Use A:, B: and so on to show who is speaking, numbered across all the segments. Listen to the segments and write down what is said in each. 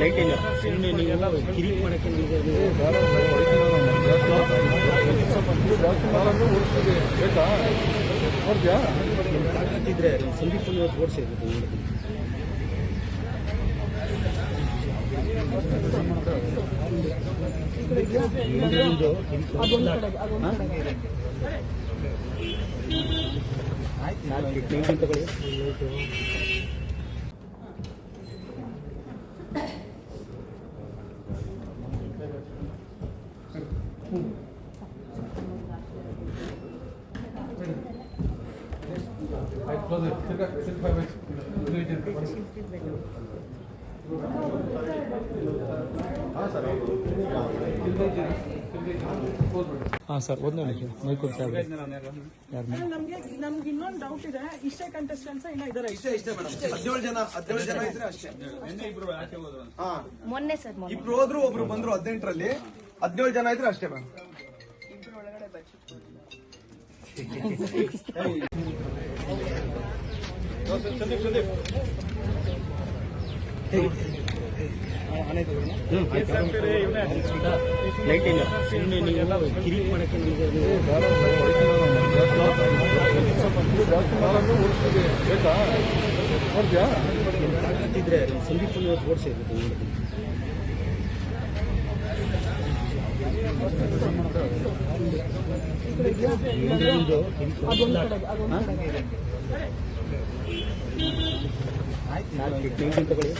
A: Light ಇಲ್ಲ ಸುಮ್ಮನೆ ನೀವು ಕಿರಿಕ್ ಮಾಡಕ್ಕೆ ಇದ್ರೆ ಸಂದೀಪ್ ಓಡಿಸಿರ್ಬೇಕು. ತಗೊಳ್ಳಿ. ಹಾಂ ಸರ್, ಒಂದು ನಿಮಿಷ ಮೈಕೂರು ಸಾಹೇಬ್.
B: ನಮ್ಗೆ ಇನ್ನೊಂದು ಡೌಟ್ ಇದೆ, ಇಷ್ಟೇ ಕಂಟೆಸ್ಟೆಂಟ್ಸ್ ಇಲ್ಲ ಇದಾರೆ? ಇಷ್ಟೇ ಮೇಡಮ್, 17 ಜನ ಇದ್ರೆ ಅಷ್ಟೇ.
C: ಮೊನ್ನೆ ಸರ್
B: ಇಬ್ರು ಹೋದ್ರು, ಒಬ್ರು ಬಂದ್ರು 18ರಲ್ಲಿ. 17 ಜನ ಇದ್ರೆ ಅಷ್ಟೇ ಮೇಡಮ್.
A: ಲೈಟ್ ಇಲ್ಲ ಸುಮ್ಮನೆ ನೀವು ಕಿರಿಕ್ ಮಾಡಕ್ಕೆ ಇದ್ರೆ ಸಂದೀಪ್ ಓಡಿಸಿರ್ಬೇಕು. ತಗೊಳ್ಳಿ.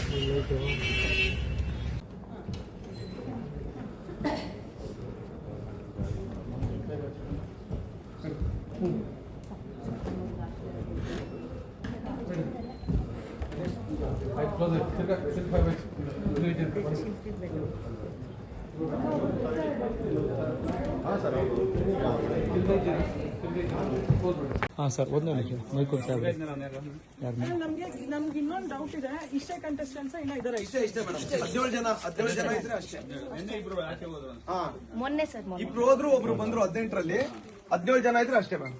A: ಹಾಂ ಸರ್, ಒಂದು ನಿಮಿಷ ಮೈಕೂರು ಸಾಹೇಬ್.
B: ನಮ್ಗೆ ಇನ್ನೊಂದು ಡೌಟ್ ಇದೆ, ಇಷ್ಟೇ ಕಂಟೆಸ್ಟೆಂಟ್ಸ್ ಇಲ್ಲ ಇದಾರೆ? ಇಷ್ಟೇ ಮೇಡಮ್, 17 ಜನ ಇದ್ರೆ ಅಷ್ಟೇ.
C: ಮೊನ್ನೆ ಸರ್
B: ಇಬ್ರು ಹೋದ್ರು, ಒಬ್ರು ಬಂದ್ರು 18ರಲ್ಲಿ. 17 ಜನ ಇದ್ರೆ ಅಷ್ಟೇ ಮೇಡಮ್.